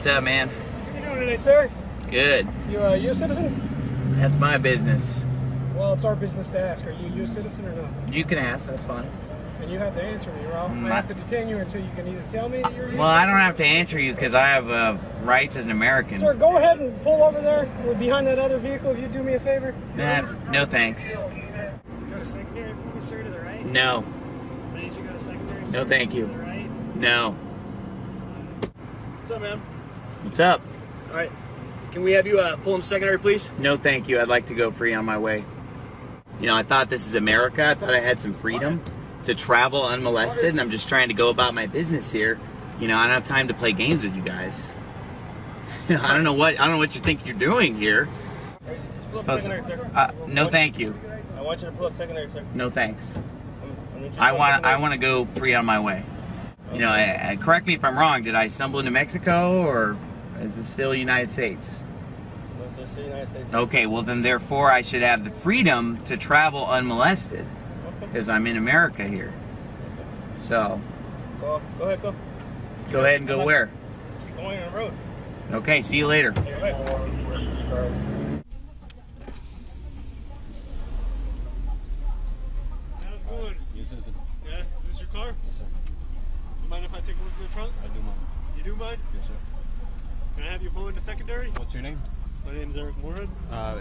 up, man? How you doing today, sir? Good. You a U.S. citizen? That's my business. Well, it's our business to ask. Are you a U.S. citizen or not? You can ask, that's fine. And you have to answer me, or I have to detain you until you can either tell me that you're a U.S. Well, I don't have to answer you because I have rights as an American. Sir, go ahead and pull over there. We're behind that other vehicle if you do me a favor. No thanks. Go to secondary for me, sir, to the right? No. I need you to go to secondary, No, thank you. To the right? No. What's up, man? What's up? All right. Can we have you pull into secondary, please? No, thank you. I'd like to go free on my way. You know, I thought this is America. I thought I had some freedom to travel unmolested, and I'm just trying to go about my business here. You know, I don't have time to play games with you guys. I don't know what you think you're doing here. Secondary, sir. No, thank you. I want you to pull up secondary, sir. No, thanks. I want to go free on my way. You know, correct me if I'm wrong. Did I stumble into Mexico, or is it still United States? No, it's the United States. Okay, well then, therefore, I should have the freedom to travel unmolested because I'm in America here. So, Go ahead, go. Go ahead and go where? Keep going on the road. Okay, see you later. You're right. Yeah, is this your car? Yes, sir. You mind if I take a look in the trunk? I do mind. You do mind? Yes, sir. Can I have you pull into secondary? What's your name? My name is Eric Moorhead.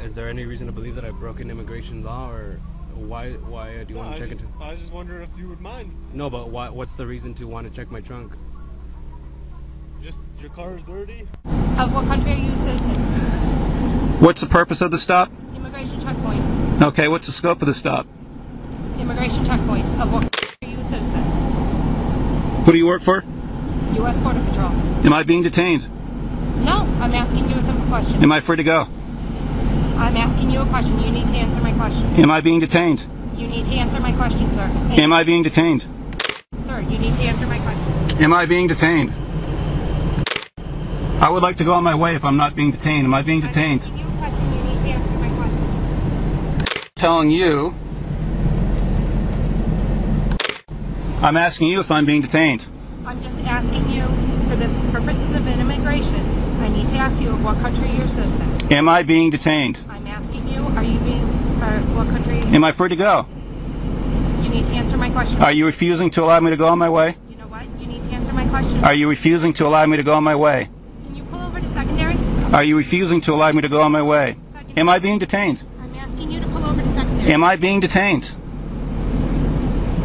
Is there any reason to believe that I've broken immigration law, or why do you want to check into? I was just wondering if you would mind. No, but what's the reason to want to check my trunk? Just your car is dirty. Of what country are you a citizen? What's the purpose of the stop? Immigration checkpoint. Okay, what's the scope of the stop? Immigration checkpoint. Of what country are you a citizen? Who do you work for? U.S. Border Patrol. Am I being detained? No, I'm asking you a simple question. Am I free to go? I'm asking you a question. You need to answer my question. Am I being detained? You need to answer my question, sir. Am I being detained? Sir, you need to answer my question. Am I being detained? I would like to go on my way if I'm not being detained. Am I being detained? I'm asking you a question. You need to answer my question. Telling you. I'm asking you if I'm being detained. I'm just asking you, for the purposes of immigration, I need to ask you of what country you're a citizen. Am I being detained? I'm asking you, are you being, what country? Am I free to go? You need to answer my question. Are you refusing to allow me to go on my way? You know what? You need to answer my question. Are you refusing to allow me to go on my way? Can you pull over to secondary? Are you refusing to allow me to go on my way? Secondary. Am I being detained? I'm asking you to pull over to secondary. Am I being detained?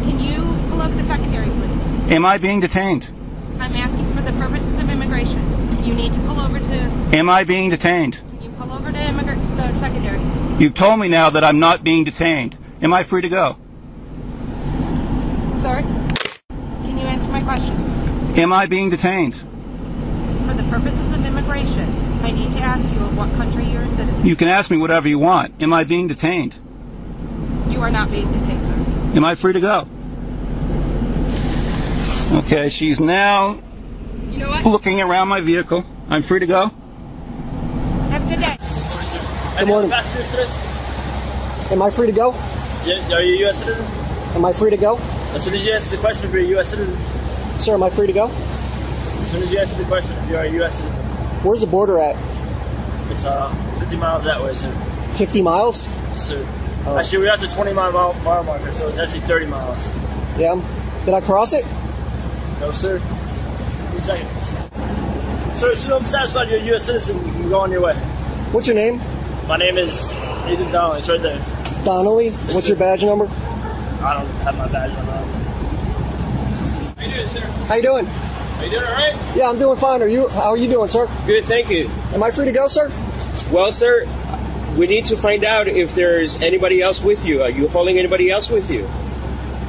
Can you pull over to secondary, please? Am I being detained? I'm asking for the purposes of immigration. You need to pull over to... Am I being detained? Can you pull over to the secondary? You've told me now that I'm not being detained. Am I free to go? Sir, can you answer my question? Am I being detained? For the purposes of immigration, I need to ask you of what country you're a citizen. You can ask me whatever you want. Am I being detained? You are not being detained, sir. Am I free to go? Okay, she's now You know what? looking around my vehicle. I'm free to go? Have a good day. Good morning. Am I free to go? Yes, are you a U.S. citizen? Am I free to go? As soon as you answer the question if you're a U.S. citizen. Sir, am I free to go? As soon as you answer the question if you're a U.S. citizen. Where's the border at? It's 50 miles that way, sir. 50 miles? Yes, sir. Oh. Actually, we're at the 20-mile marker, so it's actually 30 miles. Yeah. Did I cross it? No, sir. Give me a second. Sir, as soon as I'm satisfied you're a U.S. citizen, you can go on your way. What's your name? My name is Ethan Donnelly. It's right there. Donnelly? What's your badge number? I don't have my badge on. How you doing, sir? How you doing? Are you doing all right? Yeah, I'm doing fine. How are you doing, sir? Good, thank you. Am I free to go, sir? Well, sir, we need to find out if there's anybody else with you. Are you hauling anybody else with you?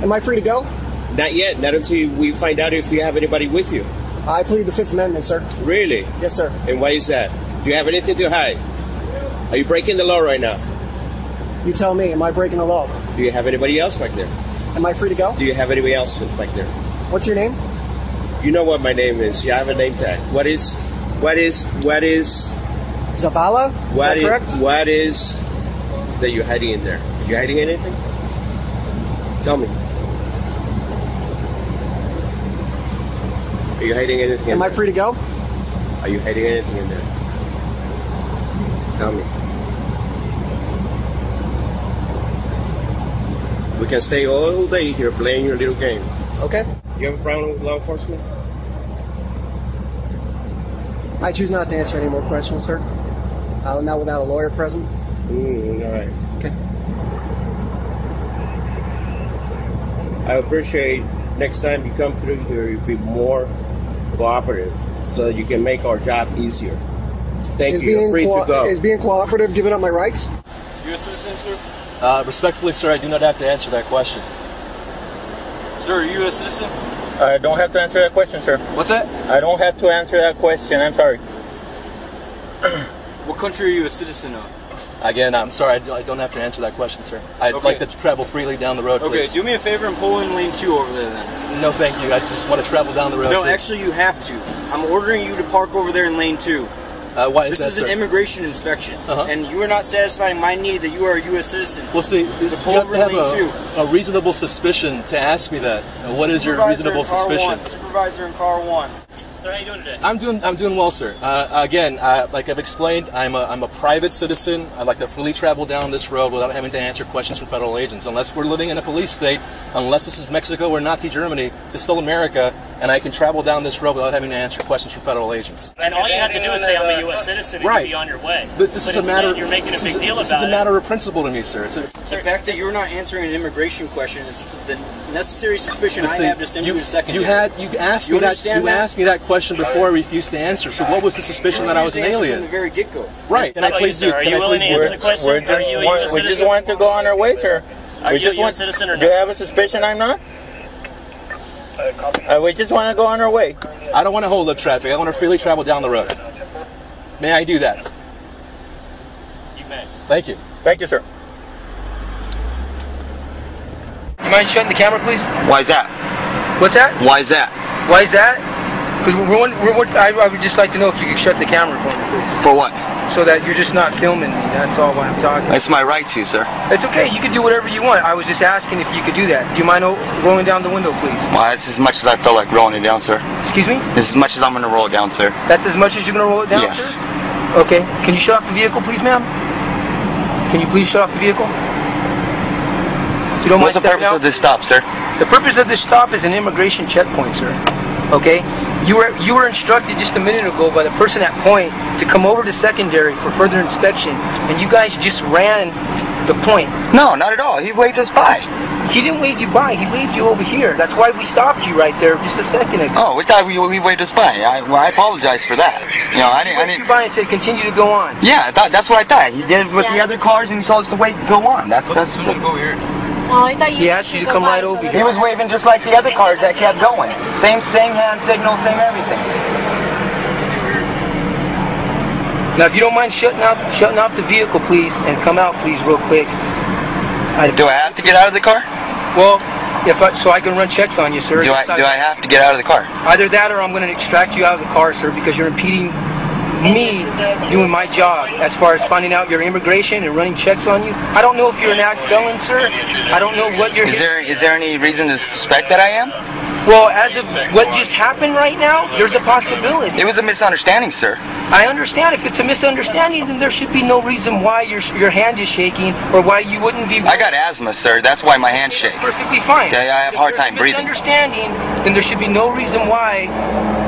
Am I free to go? Not yet. Not until we find out if we have anybody with you. I plead the Fifth Amendment, sir. Really? Yes, sir. And why is that? Do you have anything to hide? Are you breaking the law right now? You tell me. Am I breaking the law? Do you have anybody else back there? Am I free to go? Do you have anybody else back there? What's your name? You know what my name is. You have a name tag. What is Zavala? Is that correct? What is that you're hiding in there? Are you hiding anything? Tell me. Are you hiding anything? Am I free to go? Are you hiding anything in there? Tell me. We can stay all day here playing your little game. Okay. Do you have a problem with law enforcement? I choose not to answer any more questions, sir. Not without a lawyer present. All right. Okay. I appreciate next time you come through here, you be more cooperative so that you can make our job easier. Thank you. You're free to go. Is being cooperative giving up my rights? You a citizen, sir? Respectfully, sir, I do not have to answer that question. Sir, are you a citizen? I don't have to answer that question, sir. What's that? I don't have to answer that question. I'm sorry. What country are you a citizen of? Again, I'm sorry, I don't have to answer that question, sir. I'd like to travel freely down the road, please. Okay, do me a favor and pull in lane 2 over there then. No, thank you. I just want to travel down the road. No, please. actually you have to. I'm ordering you to park over there in lane 2. Why is that, This is an sir? immigration inspection, and you are not satisfying my need that you are a U.S. citizen. Well, see, so pull you have over to in lane 2. have a reasonable suspicion to ask me that. What is your reasonable suspicion? Supervisor in car 1. Sir, how you doing today? I'm doing well, sir. Again, like I've explained, I'm a private citizen. I like to freely travel down this road without having to answer questions from federal agents. Unless we're living in a police state, unless this is Mexico or Nazi Germany, it's still America, and I can travel down this road without having to anscer questions from federal agents. And all you have to do is say I'm a U.S. citizen and Right. you'll be on your way. But this is a matter. You're making a big deal This about is a it. matter of principle to me, sir. It's The fact that you're not answering an immigration question is the necessary suspicion Let's I see, have to send you to secondary. You asked You me that. understand You that? asked me that question before I refused to answer. So what was the suspicion that I was an alien? From the very get-go. Right. How about you, sir? Are you willing to answer the question? Are you a U.S. We citizen? just want to go on our way, sir. Are you a U.S. citizen or Do you not? have a suspicion I'm not? We just want to go on our way. I don't want to hold up traffic. I want to freely travel down the road. May I do that? You may. Thank you. Thank you, sir. You mind shutting the camera, please? Why is that? What's that? Why is that? Why is that? Because I would just like to know if you could shut the camera for me, please. For what? So that you're just not filming me. That's all why I'm talking. It's my right to, sir. It's okay. You can do whatever you want. I was just asking if you could do that. Do you mind rolling down the window, please? Well, that's as much as I feel like rolling it down, sir. Excuse me? This is as much as I'm going to roll it down, sir. That's as much as you're going to roll it down, Yes. sir? Okay. Can you shut off the vehicle, please, ma'am? Can you please shut off the vehicle? You don't What's the mind purpose stepping out? of this stop, sir? The purpose of this stop is an immigration checkpoint, sir. Okay? You were instructed just a minute ago by the person at point to come over to secondary for further inspection, and you guys just ran the point. No, not at all. He waved us by. He didn't wave you by. He waved you over here. That's why we stopped you right there just a second ago. Oh, we thought he waved us by. I apologize for that. You know, I He waved didn't. you by and said, continue to go on. Yeah, that's what I thought. He did it with the other cars, and he told us to wait, go on. That's. Go here. Oh, I thought He asked you to come right over here. He was waving just like the other cars that kept going. Same hand signal, same everything. Now, if you don't mind shutting off the vehicle, please, and come out, please, real quick. Do I have to get out of the car? Well, so I can run checks on you, sir. Do I have to get out of the car? Either that or I'm going to extract you out of the car, sir, because you're impeding me doing my job as far as finding out your immigration and running checks on you. I don't know if you're an act felon, sir. I don't know what you're... Is there any reason to suspect that I am? Well, as of what just happened right now, there's a possibility. It was a misunderstanding, sir. I understand. If it's a misunderstanding, then there should be no reason why your hand is shaking or why you wouldn't be... I got asthma, sir. That's why my hand shakes. Perfectly fine. Yeah, I have a hard time breathing. If there's a misunderstanding, then there should be no reason why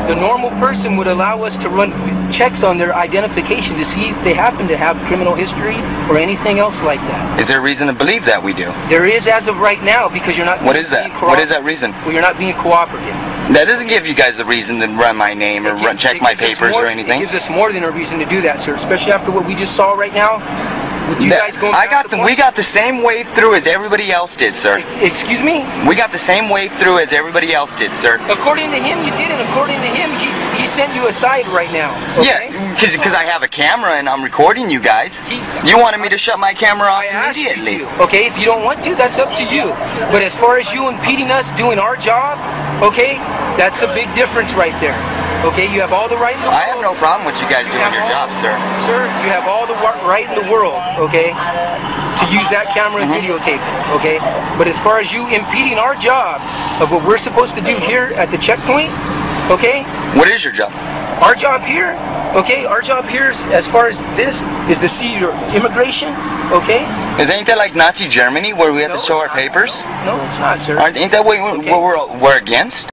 the normal person would allow us to run checks on their identification to see if they happen to have criminal history or anything else like that. Is there a reason to believe that we do? There is as of right now, because you're not... What is that? What is that reason? Well, you're not being cooperative. That doesn't give you guys a reason to run my name or check my papers or anything. It gives us more than a reason to do that, sir, especially after what we just saw right now. With you guys going we got the same wave through as everybody else did, sir. Excuse me? We got the same wave through as everybody else did, sir. According to him, you did, and according to him, he sent you aside right now. Okay? Yeah, because I have a camera and I'm recording you guys. You wanted me to shut my camera off immediately. Okay, if you don't want to, that's up to you. But as far as you impeding us doing our job, okay, that's a big difference right there. Okay, you have all the right in the world. I have no problem with you guys doing your job, sir. Sir, you have all the right in the world, okay, to use that camera and videotape it, okay? But as far as you impeding our job of what we're supposed to do here at the checkpoint, okay? What is your job? Our job here, okay, our job here is, as far as this, is to see your immigration, okay? Ain't that like Nazi Germany where we have to show our papers? No, it's not, sir. Ain't that what we're against?